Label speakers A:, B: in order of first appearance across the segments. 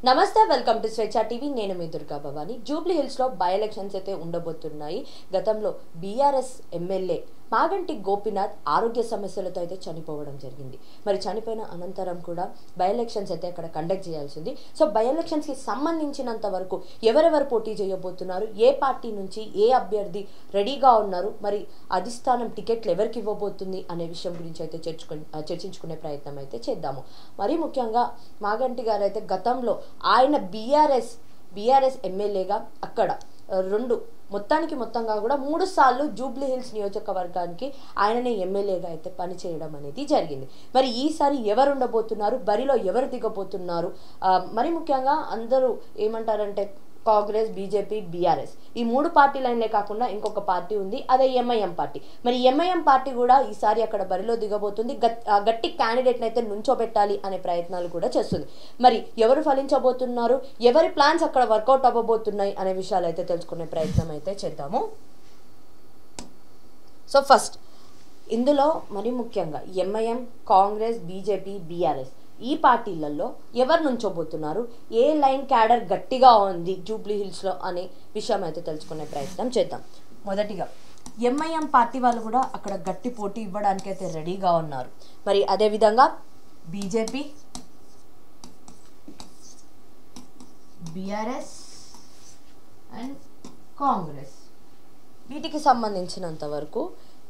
A: నమస్తే welcome to స్వేచ్ఛ TV నేను మీ దుర్గా భవాని జూబ్లీ హిల్స్ లో బై ఎలక్షన్స్ అయితే ఉండబోతున్నాయి గతంలో బీఆర్ఎస్ ఎమ్మెల్యే మాగంటి గోపీనాథ్ ఆరోగ్య సమస్యలతో అయితే చనిపోవడం జరిగింది మరి చనిపోయిన అనంతరం కూడా బై ఎలక్షన్స్ అయితే అక్కడ కండక్ట్ చేయాల్సింది సో బై ఎలక్షన్స్ కి సంబంధించినంత వరకు ఎవరెవరు పోటీ చేయబోతున్నారు ఏ పార్టీ నుంచి ఏ అభ్యర్థి రెడీగా ఉన్నారు మరి అధిష్టానం టికెట్లు ఎవరికి ఇవ్వబోతుంది అనే విషయం గురించి అయితే చర్చించుకునే ప్రయత్నం అయితే చేద్దాము మరి ముఖ్యంగా మాగంటి గారు అయితే గతంలో ఆయన బీఆర్ఎస్ ఎమ్మెల్యేగా అక్కడ మొత్తంగా కూడా 3 సార్లు జూబ్లీ హిల్స్ నియోజకవర్గానికి ఆయననే ఎమ్మెల్యేగా అయితే పనిచేయడం అనేది జరిగింది మరి ఈసారి ఎవరు ఉండబోతున్నారు బరిలో ఎవరు దిగబోతున్నారు మరి ముఖ్యంగా అందరూ ఏమంటారంటే కాంగ్రెస్ బీజేపీ బీఆర్ఎస్ ఈ 3 పార్టీలైనే కాకుండా ఇంకొక పార్టీ ఉంది అదే ఎంఐఎం పార్టీ మరి ఎంఐఎం పార్టీ కూడా ఈసారి అక్కడ బరిలో దిగబోతుంది గట్టి క్యాండిడేట్ని అయితే నుంచోబెట్టాలి అనే ప్రయత్నాలు కూడా చేస్తుంది మరి ఎవరు ఫలించబోతున్నారు ఎవరి ప్లాన్స్ అక్కడ వర్కౌట్ అవ్వబోతున్నాయి అనే విషయాలు అయితే తెలుసుకునే ప్రయత్నం అయితే చేద్దాము సో ఫస్ట్ ఇందులో మరి ముఖ్యంగా ఎంఐఎం కాంగ్రెస్ బీజేపీ బీఆర్ఎస్ ఈ పార్టీలలో ఎవరు నుంచోబోతున్నారు ఏ లైన్ క్యాడర్ గట్టిగా ఉంది జూబ్లీ హిల్స్లో అనే విషయం అయితే తెలుసుకునే ప్రయత్నం చేద్దాం మొదటిగా ఎంఐఎం పార్టీ వాళ్ళు కూడా అక్కడ గట్టి పోటీ ఇవ్వడానికి అయితే రెడీగా ఉన్నారు మరి అదేవిధంగా బీజేపీ బీఆర్ఎస్ అండ్ కాంగ్రెస్ వీటికి సంబంధించినంత వరకు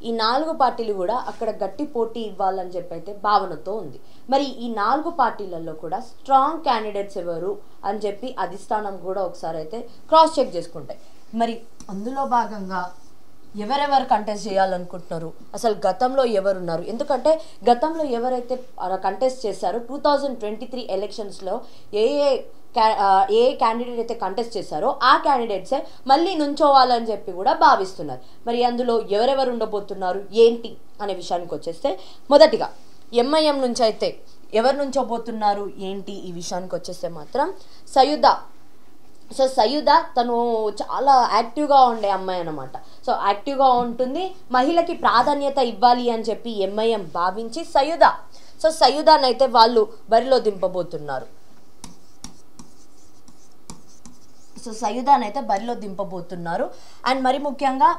A: ఈ 4 పార్టీలు కూడా అక్కడ గట్టి పోటీ ఇవ్వాలని చెప్పి అయితే భావనతో ఉంది మరి ఈ 4 పార్టీలలో కూడా స్ట్రాంగ్ క్యాండిడేట్స్ ఎవరు అని చెప్పి అధిష్టానం కూడా ఒకసారి అయితే క్రాస్ చెక్ చేసుకుంటాయి మరి అందులో భాగంగా ఎవరెవరు కంటెస్ట్ చేయాలనుకుంటున్నారు అసలు గతంలో ఎవరున్నారు ఎందుకంటే గతంలో ఎవరైతే కంటెస్ట్ చేశారో 2023 ఎలక్షన్స్లో ఏ క్యాండిడేట్ అయితే కంటెస్ట్ చేశారో ఆ క్యాండిడేట్సే మళ్ళీ నుంచోవాలని చెప్పి కూడా భావిస్తున్నారు మరి అందులో ఎవరెవరు ఉండబోతున్నారు ఏంటి అనే విషయానికి వచ్చేస్తే మొదటిగా ఎంఐఎం నుంచి అయితే ఎవరు నుంచోబోతున్నారు ఏంటి ఈ విషయానికి వచ్చేస్తే మాత్రం సయుద తను చాలా యాక్టివ్గా ఉండే అమ్మాయి అనమాట సో యాక్టివ్గా ఉంటుంది మహిళకి ప్రాధాన్యత ఇవ్వాలి అని చెప్పి ఎంఐఎం భావించి సయుదానైతే వాళ్ళు బరిలో దింపబోతున్నారు సయుదానైతే బరిలో దింపబోతున్నారు అండ్ మరి ముఖ్యంగా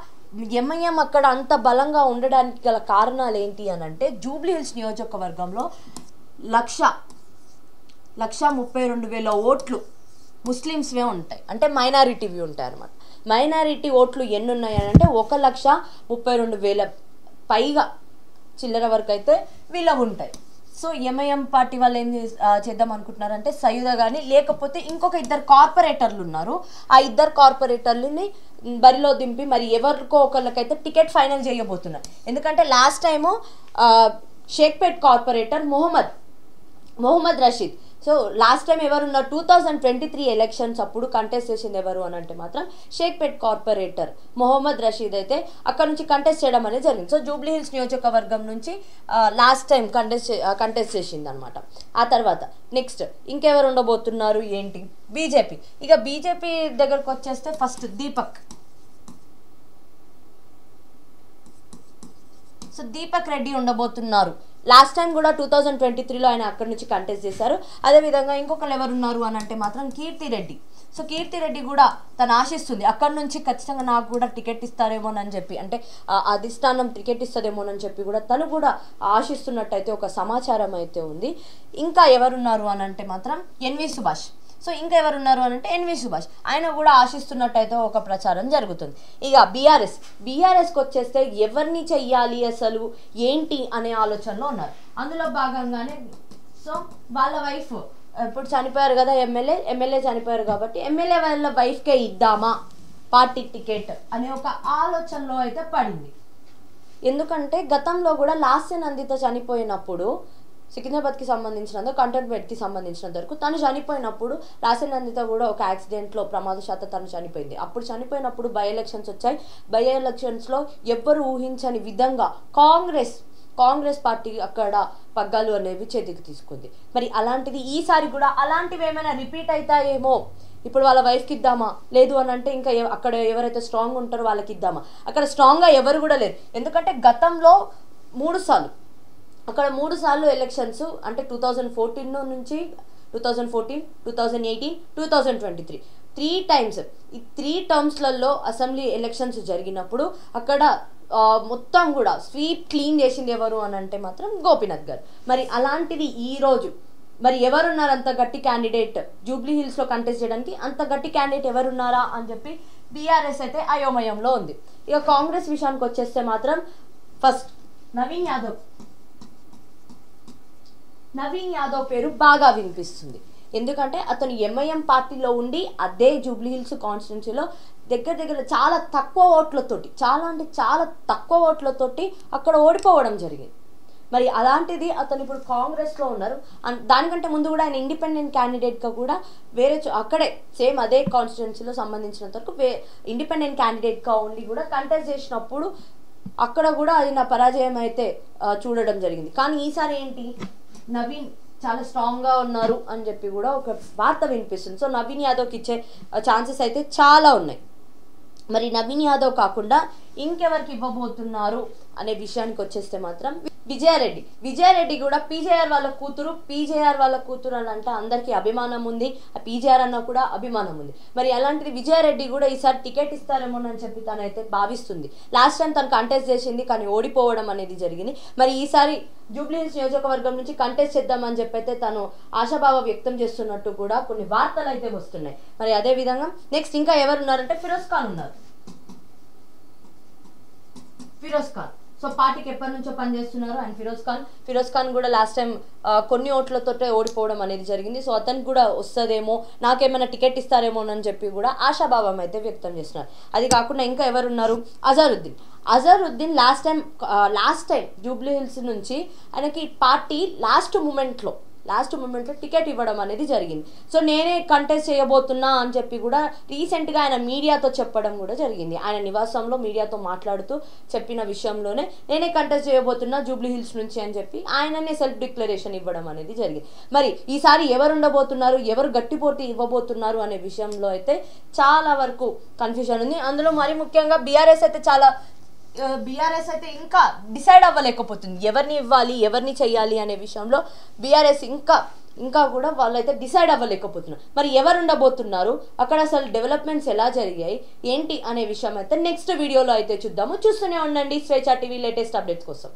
A: ఎంఐఎం అక్కడ అంత బలంగా ఉండడానికి గల కారణాలు ఏంటి అని అంటే జూబ్లీ హిల్స్ నియోజకవర్గంలో 1,32,000 ఓట్లు ముస్లిమ్స్వే ఉంటాయి అంటే మైనారిటీవి ఉంటాయి అన్నమాట మైనారిటీ ఓట్లు ఎన్ని ఉన్నాయని అంటే 1,32,000 పైగా చిల్లర వరకు అయితే వీళ్ళవి ఉంటాయి సో ఎంఐఎం పార్టీ వాళ్ళు ఏం చేద్దాం అనుకుంటున్నారంటే సయుద కానీ లేకపోతే ఇంకొక 2 కార్పొరేటర్లు ఉన్నారు ఆ 2 కార్పొరేటర్లని బరిలో దింపి మరి ఎవరికో ఒకళ్ళకైతే టికెట్ ఫైనల్ చేయబోతున్నారు ఎందుకంటే last time Shaikpet corporator Mohammed Rasheed so last time ఎవరున్నారు 2023 ఎలక్షన్స్ అప్పుడు కంటెస్ట్ చేసింది ఎవరు అని అంటే మాత్రం షేక్పేట్ కార్పొరేటర్ మొహమ్మద్ రషీద్ అయితే అక్కడ నుంచి కంటెస్ట్ చేయడం అనేది జరిగింది సో జూబ్లీ హిల్స్ నియోజకవర్గం నుంచి లాస్ట్ టైం కంటెస్ట్ చేసింది అనమాట ఆ తర్వాత నెక్స్ట్ ఇంకెవరు ఉండబోతున్నారు ఏంటి బీజేపీ బీజేపీ దగ్గరకు వచ్చేస్తే ఫస్ట్ దీపక్ రెడ్డి ఉండబోతున్నారు లాస్ట్ టైం కూడా 2023లో ఆయన అక్కడి నుంచి కంటెస్ట్ చేశారు అదేవిధంగా ఇంకొకరు ఎవరున్నారు అని అంటే మాత్రం కీర్తిరెడ్డి సో కీర్తిరెడ్డి కూడా తను ఆశిస్తుంది అక్కడ నుంచి ఖచ్చితంగా నాకు కూడా టికెట్ ఇస్తారేమోనని చెప్పి అంటే అధిష్టానం టికెట్ ఇస్తుందేమోనని చెప్పి కూడా తను కూడా ఆశిస్తున్నట్టయితే ఒక సమాచారం అయితే ఉంది ఇంకా ఎవరున్నారు అని అంటే మాత్రం ఎన్వి సుభాష్ సో ఇంకా ఎవరున్నారు అని అంటే ఎన్వి సుభాష్ ఆయన కూడా ఆశిస్తున్నట్టయితే ఒక ప్రచారం జరుగుతుంది బీఆర్ఎస్కి వచ్చేస్తే ఎవరిని చెయ్యాలి అసలు ఏంటి అనే ఆలోచనలో ఉన్నారు అందులో భాగంగానే సో వాళ్ళ వైఫ్ ఇప్పుడు చనిపోయారు కదా ఎమ్మెల్యే చనిపోయారు కాబట్టి ఎమ్మెల్యే వాళ్ళ వైఫ్కే ఇద్దామా పార్టీ టికెట్ అనే ఒక ఆలోచనలో అయితే పడింది ఎందుకంటే గతంలో కూడా లాస్య నందిత చనిపోయినప్పుడు సికింద్రాబాద్కి సంబంధించినంత కంటోన్మెంట్కి సంబంధించినంత వరకు తను చనిపోయినప్పుడు రాసనందిత కూడా ఒక యాక్సిడెంట్లో ప్రమాదశాత్తు తను చనిపోయింది అప్పుడు చనిపోయినప్పుడు బై ఎలక్షన్స్ వచ్చాయి బై ఎలక్షన్స్లో ఎవ్వరు ఊహించని విధంగా కాంగ్రెస్ పార్టీ అక్కడ పగ్గాలు అనేవి చేతికి తీసుకుంది మరి అలాంటిది ఈసారి కూడా అలాంటివి ఏమైనా రిపీట్ అవుతాయేమో ఇప్పుడు వాళ్ళ వైఫ్కి ఇద్దామా లేదు అని అంటే ఇంకా అక్కడ ఎవరైతే స్ట్రాంగ్ ఉంటారో వాళ్ళకి ఇద్దామా అక్కడ స్ట్రాంగ్గా ఎవరు కూడా లేరు ఎందుకంటే గతంలో 3 సార్లు అక్కడ 3 సార్లు ఎలక్షన్స్ అంటే 2014 నుంచి 2014, 2018, 2023 3 టైమ్స్. ఈ 3 టర్మ్స్లలో అసెంబ్లీ ఎలక్షన్స్ జరిగినప్పుడు అక్కడ మొత్తం కూడా స్వీప్ క్లీన్ చేసింది ఎవరు అని అంటే మాత్రం గోపీనాథ్ గారు. మరి అలాంటిది ఈరోజు మరి ఎవరున్నారు అంత గట్టి క్యాండిడేట్ జూబ్లీ హిల్స్లో కంటెస్ట్ చేయడానికి? అంత గట్టి క్యాండిడేట్ ఎవరున్నారా అని చెప్పి బీఆర్ఎస్ అయితే అయోమయంలో ఉంది. ఇక కాంగ్రెస్ విషయానికి వచ్చేస్తే మాత్రం ఫస్ట్ నవీన్ యాదవ్ పేరు బాగా వినిపిస్తుంది. ఎందుకంటే అతను ఎంఐఎం పార్టీలో ఉండి అదే జూబ్లీ హిల్స్ కాన్స్టిట్యున్సీలో దగ్గర చాలా తక్కువ ఓట్లతోటి, చాలా తక్కువ ఓట్లతోటి అక్కడ ఓడిపోవడం జరిగింది. మరి అలాంటిది అతను ఇప్పుడు కాంగ్రెస్లో ఉన్నారు. దానికంటే ముందు కూడా ఆయన ఇండిపెండెంట్ క్యాండిడేట్గా కూడా వేరే అక్కడే సేమ్ అదే కాన్స్టిట్యున్సీలో సంబంధించినంత వరకు ఇండిపెండెంట్ క్యాండిడేట్గా ఉండి కూడా కంటెస్ట్ చేసినప్పుడు అక్కడ కూడా అది నా పరాజయం అయితే చూడడం జరిగింది. కానీ ఈసారి ఏంటి, నవీన్ చాలా స్ట్రాంగ్గా ఉన్నారు అని చెప్పి కూడా ఒక వార్త వినిపిస్తుంది. సో నవీన్ యాదవ్కి ఇచ్చే ఛాన్సెస్ అయితే చాలా ఉన్నాయి. మరి నవీన్ యాదవ్ కాకుండా ఇంకెవరికి ఇవ్వబోతున్నారు అనే విషయానికి వచ్చేస్తే మాత్రం విజయారెడ్డి కూడా పీజేఆర్ వాళ్ళ కూతురు అని అంటే అందరికీ అభిమానం ఉంది. ఆ పీజేఆర్ అన్న కూడా అభిమానం ఉంది. మరి అలాంటిది విజయారెడ్డి కూడా ఈసారి టికెట్ ఇస్తారేమోనని చెప్పి తనైతే భావిస్తుంది. లాస్ట్ టైం తను కంటెస్ట్ చేసింది కానీ ఓడిపోవడం అనేది జరిగింది. మరి ఈసారి జూబ్లీ హిల్స్ నియోజకవర్గం నుంచి కంటెస్ట్ చేద్దామని చెప్పి అయితే తను ఆశాభావం వ్యక్తం చేస్తున్నట్టు కూడా కొన్ని వార్తలు అయితే వస్తున్నాయి. మరి అదే విధంగా నెక్స్ట్ ఇంకా ఎవరు ఉన్నారంటే ఫిరోజ్ ఖాన్. సో పార్టీకి ఎప్పటి నుంచో పనిచేస్తున్నారు. అండ్ ఫిరోజ్ ఖాన్ కూడా లాస్ట్ టైం కొన్ని ఓట్లతోటే ఓడిపోవడం అనేది జరిగింది. సో అతనికి కూడా వస్తుందేమో, నాకేమైనా టికెట్ ఇస్తారేమో అని చెప్పి కూడా ఆశాభావం అయితే వ్యక్తం చేస్తున్నారు. అది కాకుండా ఇంకా ఎవరున్నారు, అజరుద్దీన్ లాస్ట్ టైం జూబ్లీ హిల్స్ నుంచి ఆయనకి పార్టీ లాస్ట్ మూమెంట్లో టికెట్ ఇవ్వడం అనేది జరిగింది. సో నేనే కంటెస్ట్ చేయబోతున్నా అని చెప్పి కూడా రీసెంట్గా ఆయన మీడియాతో చెప్పడం కూడా జరిగింది. ఆయన నివాసంలో మీడియాతో మాట్లాడుతూ చెప్పిన విషయంలోనే నేనే కంటెస్ట్ చేయబోతున్నా జూబ్లీ హిల్స్ నుంచి అని చెప్పి ఆయననే సెల్ఫ్ డిక్లరేషన్ ఇవ్వడం అనేది జరిగింది. మరి ఈసారి ఎవరు ఉండబోతున్నారు, ఎవరు గట్టి పోటీ ఇవ్వబోతున్నారు అనే విషయంలో అయితే చాలా వరకు కన్ఫ్యూజన్ ఉంది. అందులో మరి ముఖ్యంగా బీఆర్ఎస్ అయితే ఇంకా డిసైడ్ అవ్వలేకపోతుంది ఎవరిని ఇవ్వాలి, ఎవరిని చెయ్యాలి అనే విషయంలో బీఆర్ఎస్ ఇంకా కూడా వాళ్ళైతే డిసైడ్ అవ్వలేకపోతున్నారు. మరి ఎవరు ఉండబోతున్నారు, అక్కడ అసలు డెవలప్మెంట్స్ ఎలా జరిగాయి ఏంటి అనే విషయం అయితే నెక్స్ట్ వీడియోలో అయితే చూద్దాము. చూస్తూనే ఉండండి స్వేచ్ఛ టీవీ లేటెస్ట్ అప్డేట్స్ కోసం.